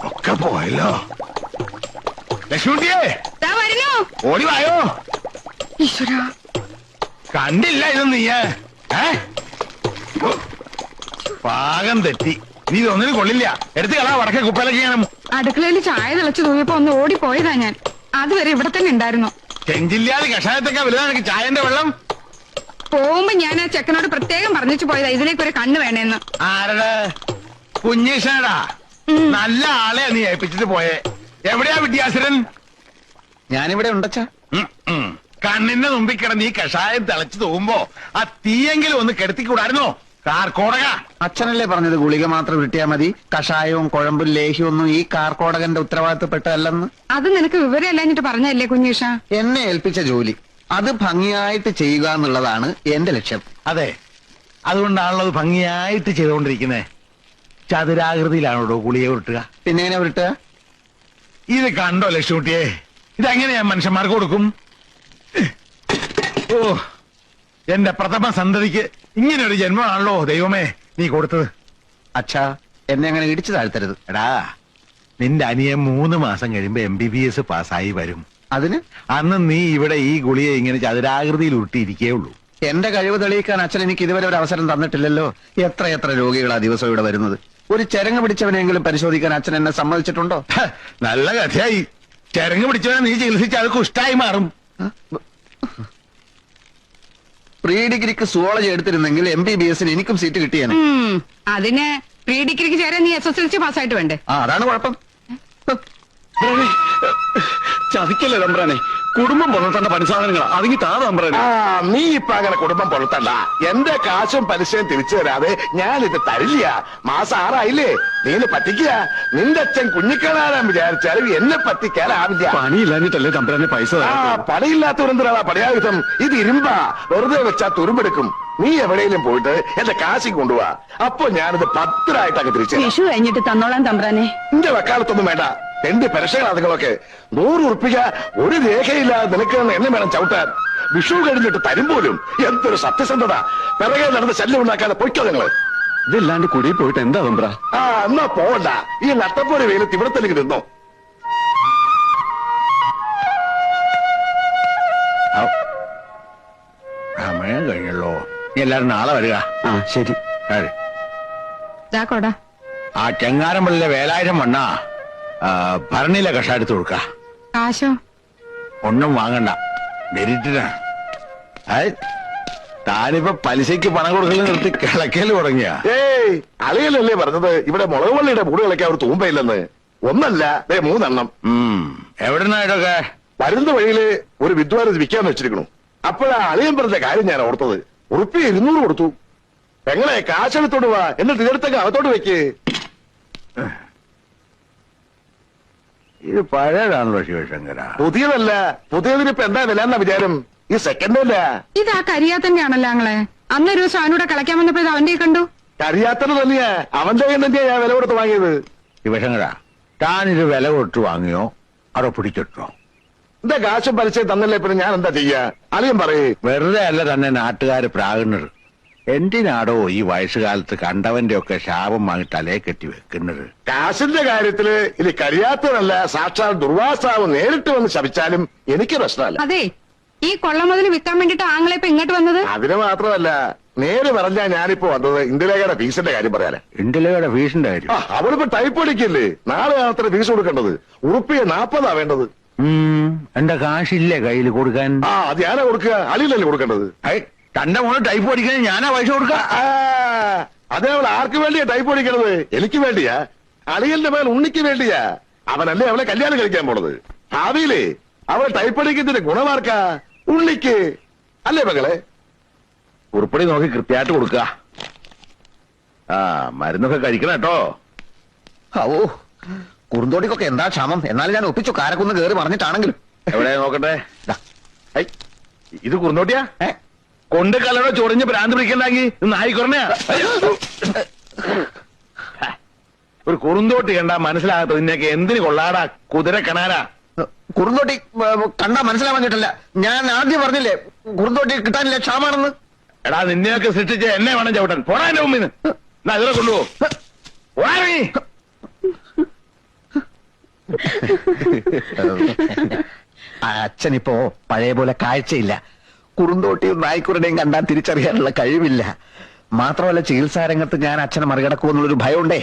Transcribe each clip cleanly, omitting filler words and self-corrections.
ഒക്കെ പോയല്ലോ. ലക്ഷ്മിയെ ഓടി വായോ. ഈശ്വരാ, കണ്ടില്ല ഇതൊന്നും നീ പാകം തെറ്റി. നീ ഇതൊന്നിനും കൊള്ളില്ല. എടുത്ത് കളാ വടക്കേ കുപ്പയിലൊക്കെ ചെയ്യണം. അടുക്കളയിൽ ചായ തിളച്ചു തൂങ്ങിയപ്പോ ഒന്ന് ഓടിപ്പോയതാ ഞാൻ. അതുവരെ ഇവിടെ തന്നെ ഉണ്ടായിരുന്നു. ചെഞ്ചില്ലാതെ കഷായത്തൊക്കെ വലുതാണ് ചായന്റെ വെള്ളം. പോകുമ്പോ ഞാൻ ആ ചെക്കനോട് പ്രത്യേകം പറഞ്ഞിട്ട് പോയതാ ഇതിലേക്ക് ഒരു കണ്ണ് വേണേന്ന്. ആരടാ? കുഞ്ഞീഷാടാ. നല്ല ആളെയാ നീ ഏൽപ്പിച്ചിട്ട് പോയേ. എവിടെയാ വിദ്യാസുരൻ? ഞാനിവിടെ ഉണ്ടച്ചാ. കണ്ണിന്റെ മുമ്പിൽ കിടന്ന് ഈ കഷായം തിളച്ചു തോന്നുമ്പോ ആ തീയെങ്കിലും ഒന്ന് കെടുത്തിക്കൂടായിരുന്നോ? കാർക്കോടക. അച്ഛനല്ലേ പറഞ്ഞത് ഗുളിക മാത്രം കിട്ടിയാ മതി, കഷായവും കുഴമ്പും ലേഹ്യവും ഒന്നും ഈ കാർക്കോടകന്റെ ഉത്തരവാദിത്തപ്പെട്ടതല്ലെന്ന്. അത് നിനക്ക് വിവരമല്ലാഞ്ഞിട്ട് പറഞ്ഞല്ലേ കുഞ്ഞീഷ? എന്നെ ഏൽപ്പിച്ച ജോലി അത് ഭംഗിയായിട്ട് ചെയ്യുക എന്നുള്ളതാണ് എന്റെ ലക്ഷ്യം. അതെ, അതുകൊണ്ടാണല്ലോ അത് ഭംഗിയായിട്ട് ചെയ്തുകൊണ്ടിരിക്കുന്നേ. ചതുരാകൃതിയിലാണോ ഗുളിക ഉരുട്ടുക? പിന്നെ എങ്ങനെ ഉരുട്ടുക? ഇത് കണ്ടോ ലക്ഷ്മിയെ, ഇതെങ്ങനെയാ മനുഷ്യന്മാർക്ക് കൊടുക്കും? ഓ, എന്റെ പ്രഥമ സന്തതിക്ക് ഇങ്ങനെ ഒരു ജന്മമാണല്ലോ ദൈവമേ നീ കൊടുത്തത്. അച്ഛാ, എന്നെ അങ്ങനെ ഇടിച്ചു താഴ്ത്തരുത്. എടാ, നിന്റെ അനിയൻ 3 മാസം കഴിയുമ്പോ MBBS പാസ്സായി വരും. അതിന് അന്ന് നീ ഇവിടെ ഈ ഗുളിയെ ഇങ്ങനെ ചതുരാകൃതിയിൽ ഉരുട്ടിയിരിക്കേ ഉള്ളൂ. എന്റെ കഴിവ് തെളിയിക്കാൻ അച്ഛൻ എനിക്ക് ഇതുവരെ ഒരു അവസരം തന്നിട്ടില്ലല്ലോ. എത്ര രോഗികളാ ദിവസം ഇവിടെ വരുന്നത്. ഒരു ചെരങ്ങ് പിടിച്ചവനെങ്കിലും പരിശോധിക്കാൻ അച്ഛൻ എന്നെ സമ്മതിച്ചിട്ടുണ്ടോ? നല്ല കഥയായി. ചെരങ്ങ് പിടിച്ചവനെ നീ ചികിത്സിച്ച് അത് കുഷ്ടായി മാറും. പ്രീ ഡിഗ്രിക്ക് സുവോളജി എടുത്തിരുന്നെങ്കിൽ MBBS എനിക്കും സീറ്റ് കിട്ടിയാണ്. അതിന് പ്രീ ഡിഗ്രിക്ക് ചേരാൻ നീ SSLC പാസ്സായിട്ട് വേണ്ടേ? അതാണ് കുഴപ്പം. ചതിക്കല്ലേ തമ്പ്രാനെ, കുടുംബം പൊളത്തേണ്ട പണിസാധനങ്ങളാ. അതിങ്ങി താ തമ്പ്രാനെ. നീ ഇപ്പൊ അങ്ങനെ കുടുംബം പൊളത്തണ്ട. എന്റെ കാശും പലിശയും തിരിച്ചു തരാതെ ഞാനിത് തരില്ല. മാസം 6 ആയില്ലേ, നീന് പറ്റിക്കുക. നിന്റെ അച്ഛൻ കുഞ്ഞിക്കണാരാൻ വിചാരിച്ചാലും എന്നെ പറ്റിക്കാനാവില്ല. പണിയില്ലാഞ്ഞിട്ടല്ലേ തമ്പ്രാനെ പൈസ പണിയില്ലാത്തവരെന്തിനാ പണിയായുധം? ഇത് ഇരുമ്പാ, വെറുതെ വെച്ചാ തുരുമ്പെടുക്കും. നീ എവിടെയെങ്കിലും പോയിട്ട് എന്റെ കാശി കൊണ്ടുപോവാ. അപ്പൊ ഞാനിത് ഭദ്രായിട്ടൊക്കെ തിരിച്ചു വിഷു കഴിഞ്ഞിട്ട് തന്നോളാം തമ്പ്രാനെ. എന്റെ വക്കാലത്തൊന്നും വേണ്ട. എന്റെ പെരക്ഷകളാ നിങ്ങളൊക്കെ. 100 ഉറുപ്പിക ഒരു രേഖയില്ലാതെ നിനക്ക് എന്നെ വേണം ചവിട്ടാൻ. വിഷു കഴിഞ്ഞിട്ട് തരും പോലും. എന്തൊരു സത്യസന്ധത. പിറകെ നടന്ന് ശല്യം ഉണ്ടാക്കാതെ പൊയ്ക്കോ നിങ്ങള്. ഇതില്ലാണ്ട് കുടി പോയിട്ട് എന്താ തമ്പ്ര? എന്നാ പോവണ്ട. ഈ നട്ടപ്പോരി വെയിലത്ത് ഇവിടെ തന്നെ നിന്നോ. സമയം കഴിഞ്ഞല്ലോ. നീ എല്ലാരും നാളെ വരിക. ശരി. ആ ചെങ്ങാരമ്പള്ളിലെ വേലായിരം വണ്ണ ഭരണിയിലെ കഷായം എടുത്ത് കൊടുക്ക. കാശോ? ഒന്നും വാങ്ങണ്ട, മെരിറ്റിനാണ്. താനിപ്പോ പലിശയ്ക്ക് പണം കൊടുക്കൽ നിർത്തി കിളക്കല് തുടങ്ങിയ. അളിയലല്ലേ പറഞ്ഞത് ഇവിടെ മുളക് വള്ളിയുടെ മൂട് കളിക്കാൻ ഒരു തൂമ്പയില്ലെന്ന്? ഒന്നല്ല, 3 എണ്ണം. എവിടുന്നായിട്ടൊക്കെ? വരുന്ന വഴിയില് ഒരു വിദ്വാരം വിൽക്കാൻ വെച്ചിരിക്കണു. അപ്പോഴാ അളിയൻ പറഞ്ഞ കാര്യം ഞാൻ ഓർത്തത്. ഉറുപ്പിക 200 കൊടുത്തു. പെങ്ങളെ കാശെടുത്തോട്ട് വാ, എന്നിട്ട് ഇതെടുത്തൊക്കെ അകത്തോട്ട് വെക്ക്. ഇത് പഴയതാണല്ലോ ശിവശങ്കര. പുതിയതല്ല. പുതിയതിനിപ്പോ എന്താ വില എന്നാ വിചാരം? ഈ സെക്കൻഡ് അല്ല. ഇത് ആ കരിയാത്തന്റെ ആണല്ലോ ഞങ്ങളെ. അന്നൊരു ദിവസം അവനൂടെ കളിക്കാൻ വന്നപ്പോ ഇത് അവന്റെ കണ്ടു. കരിയാത്തത് തന്നെയാ, അവന്റെ കയ്യിൽ തന്നെയാ ഞാൻ വില കൊടുത്ത് വാങ്ങിയത്. ശിവശങ്കര, താനിത് വില കൊടുത്ത് വാങ്ങിയോ അതോ പിടിച്ചിട്ടോ? എന്താ കാശും പലിശയും തന്നല്ലേ, പിന്നെ ഞാൻ എന്താ ചെയ്യാ? അളിയൻ പറയേ. വെറുതെ അല്ല തന്നെ നാട്ടുകാര് പ്രാകുന്നത്. എന്തിനാടോ ഈ വയസ്സുകാലത്ത് കണ്ടവന്റെ ഒക്കെ ശാപം വാങ്ങി തലയെ കെട്ടി വെക്കുന്നത്? കാശിന്റെ കാര്യത്തില് ഇത് കരിയാത്തതല്ല, സാക്ഷാൽ ദുർവാസാവ് നേരിട്ട് വന്ന് ശപിച്ചാലും എനിക്ക് പ്രശ്നമല്ല. അതെ, ഈ കൊള്ള മുതൽ വിൽക്കാൻ വേണ്ടിട്ട് ആങ്ങളെ ഇപ്പൊ ഇങ്ങോട്ട് വന്നത്. അതിന് മാത്രമല്ല, നേര് പറഞ്ഞാ ഞാനിപ്പോ വന്നത് ഇന്ദിരയുടെ ഫീസിന്റെ കാര്യം പറയാനാ. ഇന്ദിരയുടെ ഫീസിന്റെ കാര്യം? അവളിപ്പോ ടൈപ്പ് അടിക്കില്ലേ, നാളെ അത്ര ഫീസ് കൊടുക്കേണ്ടത്. ഉറുപ്പിക 40 വേണ്ടത്. എന്റെ കാശില്ലേ കയ്യിൽ കൊടുക്കാൻ? അത് ഞാനാ കൊടുക്കുക, അളിയിലല്ലേ കൊടുക്കേണ്ടത്. തന്റെ മോള് ടൈപ്പ് പഠിക്കാൻ ഞാനാ പൈസ കൊടുക്ക? അതേ അവൾ ആർക്ക് വേണ്ടിയാ ടൈപ്പ് പഠിക്കണത്? എനിക്ക് വേണ്ടിയാ. അളിയന്റെ മേൽ ഉണ്ണിക്ക് വേണ്ടിയാ. അവനല്ലേ അവളെ കല്യാണം കഴിക്കാൻ പോണത്. ഭാവിയിലേ അവളെ ടൈപ്പ് പഠിക്കുന്നതിന്റെ ഗുണമാർക്കാ? ഉണ്ണിക്ക് അല്ലേ മകളെ? ഉറുപ്പടി നോക്കി കൃത്യമായിട്ട് കൊടുക്ക. മരുന്നൊക്കെ കഴിക്കണം കേട്ടോ. ഓ, കുറുന്തോടിക്കൊക്കെ എന്താ ക്ഷമം. എന്നാലും ഞാൻ ഒപ്പിച്ചു, കാരക്കുന്ന് കയറി പറഞ്ഞിട്ടാണെങ്കിലും. എവിടെ നോക്കട്ടെ. ഇത് കുറുന്തോട്ടിയാ? കൊണ്ട് കലടോ ചൊറിഞ്ഞ് ഭ്രാന്ത് പിടിക്കണ്ടെങ്കിൽ നായിക്കൊറഞ്ഞാ. ഒരു കുറുന്തോട്ടി കണ്ടാ മനസ്സിലാകത്തോ നിന്നൊക്കെ? എന്തിനു കൊള്ളാടാ കുതിര കണാരാ? കുറുന്തോട്ടി കണ്ടാ മനസ്സിലാവാഞ്ഞിട്ടല്ല, ഞാൻ ആദ്യം പറഞ്ഞില്ലേ കുറുന്തോട്ടി കിട്ടാനില്ല, ക്ഷാമാണെന്ന്. എടാ, നിന്നെയൊക്കെ സൃഷ്ടിച്ച് എന്നെ വേണം ചവിട്ടാൻ. പോടാ എന്റെ മുമ്പിന്ന്. ഇതിനെ കൊണ്ടുപോ. അച്ഛനിപ്പോ പഴയ പോലെ കാഴ്ചയില്ല. കുറുന്തോട്ടിയും നായ്ക്കുരുടെയും കണ്ടാൽ തിരിച്ചറിയാനുള്ള കഴിവില്ല. മാത്രമല്ല ചികിത്സാ രംഗത്ത് ഞാൻ അച്ഛനെ മറികടക്കുമെന്നുള്ളൊരു ഭയമുണ്ടേ.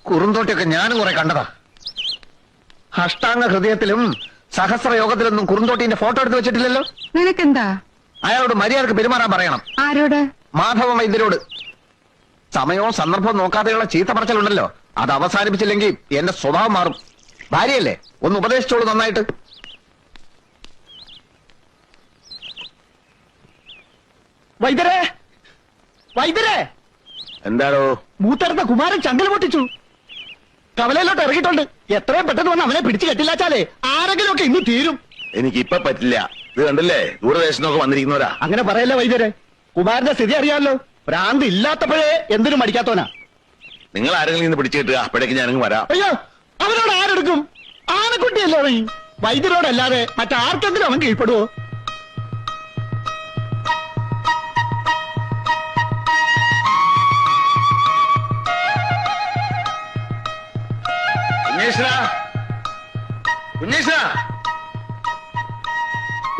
കുറുന്തോട്ടിയൊക്കെ ഞാനും കുറെ കണ്ടതാ. അഷ്ടാംഗ ഹൃദയത്തിലും സഹസ്രയോഗത്തിലൊന്നും കുറുന്തോട്ടിന്റെ ഫോട്ടോ എടുത്ത് വെച്ചിട്ടില്ലല്ലോ. നിനക്കെന്താ? അയാളോട് മര്യാദക്ക് പെരുമാറാൻ പറയണം. ആരോട്? മാധവ വൈദ്യരോട്. സമയവും സന്ദർഭവും നോക്കാതെയുള്ള ചീത്ത പറച്ചിലുണ്ടല്ലോ, അത് അവസാനിപ്പിച്ചില്ലെങ്കിൽ എന്റെ സ്വഭാവം മാറും. ഭാര്യയല്ലേ, ഒന്ന് ഉപദേശിച്ചോളൂ നന്നായിട്ട്. വൈദ്യരെ, വൈദ്യരെ, എന്താടോ? മൂത്തടുത്ത കുമാരൻ ചങ്കൽ പൊട്ടിച്ചു. കവലയിലോട്ട് ഇറങ്ങിയിട്ടുണ്ട്. എത്രയും പെട്ടെന്ന് വന്ന് അവനെ പിടിച്ചു കെട്ടില്ലാച്ചാലേ ആരെങ്കിലും ഒക്കെ ഇന്ന് തീരും. എനിക്ക് ഇപ്പൊ പറ്റില്ല. ഇത് കണ്ടില്ലേ, ദൂരദേശത്തൊക്കെ വന്നിരിക്കുന്നവരാ. അങ്ങനെ പറയല്ലേ വൈദ്യരെ, കുമാരന്റെ സ്ഥിതി അറിയാമല്ലോ. ഭ്രാന്ത് ഇല്ലാത്തപ്പോഴേ എന്തിനും മടിക്കാത്തവനാ. നിങ്ങൾ ആരെങ്കിലും ഇന്ന് പിടിച്ചു കിട്ടുക, അപ്പോഴേക്ക് ഞാനങ്ങ് വരാം. അയ്യോ, അവനോട് ആരെടുക്കും? ആനക്കുട്ടിയല്ലേ അവൻ. വൈദ്യരോടല്ലാതെ മറ്റാർക്കെങ്കിലും അവൻ കീഴ്പ്പെടുവോ?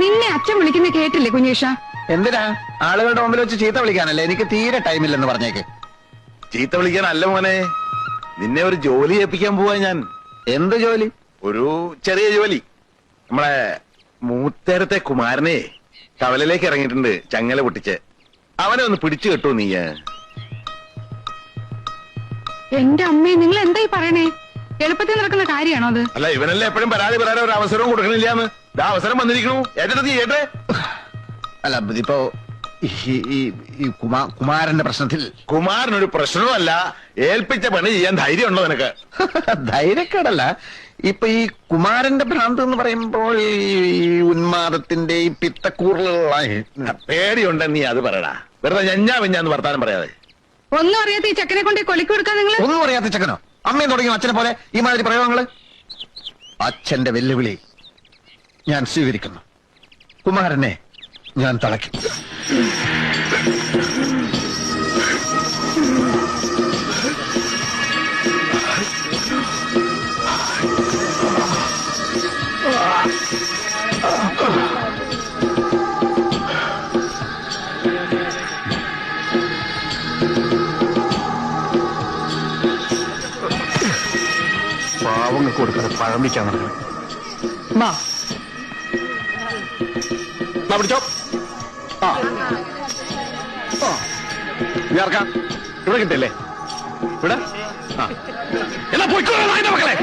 നിന്നെ അച്ഛൻ വിളിക്കുന്ന കേട്ടില്ലേ കുഞ്ഞേഷ? എന്തിനാ? ആളുകളുടെ മുമ്പിൽ വെച്ച് ചീത്ത വിളിക്കാനല്ലേ? എനിക്ക് തീരെ ടൈമില്ലെന്ന് പറഞ്ഞേക്ക്. ചീത്ത വിളിക്കാനല്ല മോനെ, നിന്നെ ഒരു ജോലി ഏൽപ്പിക്കാൻ പോവാ ഞാൻ. എന്ത് ജോലി? ഒരു ചെറിയ ജോലി. നമ്മളെ മൂത്തേരത്തെ കുമാരനെ കവലയിലേക്ക് ഇറങ്ങിയിട്ടുണ്ട്, ചങ്ങല പൊട്ടിച്ച്. അവനെ ഒന്ന് പിടിച്ചു കെട്ടു നീ. എന്റെ അമ്മേ, നിങ്ങൾ എന്തായി പറയണേ? എളുപ്പത്തിൽ നടക്കുന്ന കാര്യമാണോ അത്? അല്ല, ഇവനല്ലേ എപ്പോഴും പരാതി പറയാൻ ഒരു അവസരവും കൊടുക്കണില്ലാന്ന്. ഇതാ അവസരം വന്നിരിക്കണു. ഏറ്റെടുത്ത് ചെയ്യട്ടെ. അല്ല ഇപ്പോ ഈ കുമാരന്റെ പ്രശ്നത്തിൽ കുമാരനൊരു പ്രശ്നവുമല്ല. ഏൽപ്പിച്ച പണി ചെയ്യാൻ ധൈര്യം ഉണ്ടോ നിനക്ക്? ധൈര്യക്കേടല്ല. ഇപ്പൊ ഈ കുമാരന്റെ ഭ്രാന്ത് എന്ന് പറയുമ്പോൾ ഈ ഉന്മാദത്തിന്റെ ഈ പിത്തക്കൂറലുള്ള പേടിയുണ്ടെ നീ അത് പറയടാ. വെറുതെ ഞഞ്ഞാന്ന് വർത്താനം പറയാതെ. ഒന്നും അറിയാത്ത ഈ ചെക്കനെ കൊണ്ട് കൊലക്ക് കൊടുക്കാൻ നിങ്ങൾ? ഒന്നും അറിയാത്ത ചെക്കനോ? അമ്മയും തുടങ്ങിയ അച്ഛനെ പോലെ ഈ മാതിരി പ്രയോഗങ്ങള്? അച്ഛന്റെ വെല്ലുവിളി ഞാൻ സ്വീകരിക്കുന്നു. കുമാരനെ ഞാൻ തളയ്ക്കും. പാവങ്ങൾക്ക് കൊടുക്കാതെ പഴം വിൽക്കാൻ നടക്കണം. പിടിച്ചോ. ഇറക്കാം. ഇവിടെ കിട്ടല്ലേ? ഇവിടെ എന്നാ പോയിക്കോളാം മക്കളെ.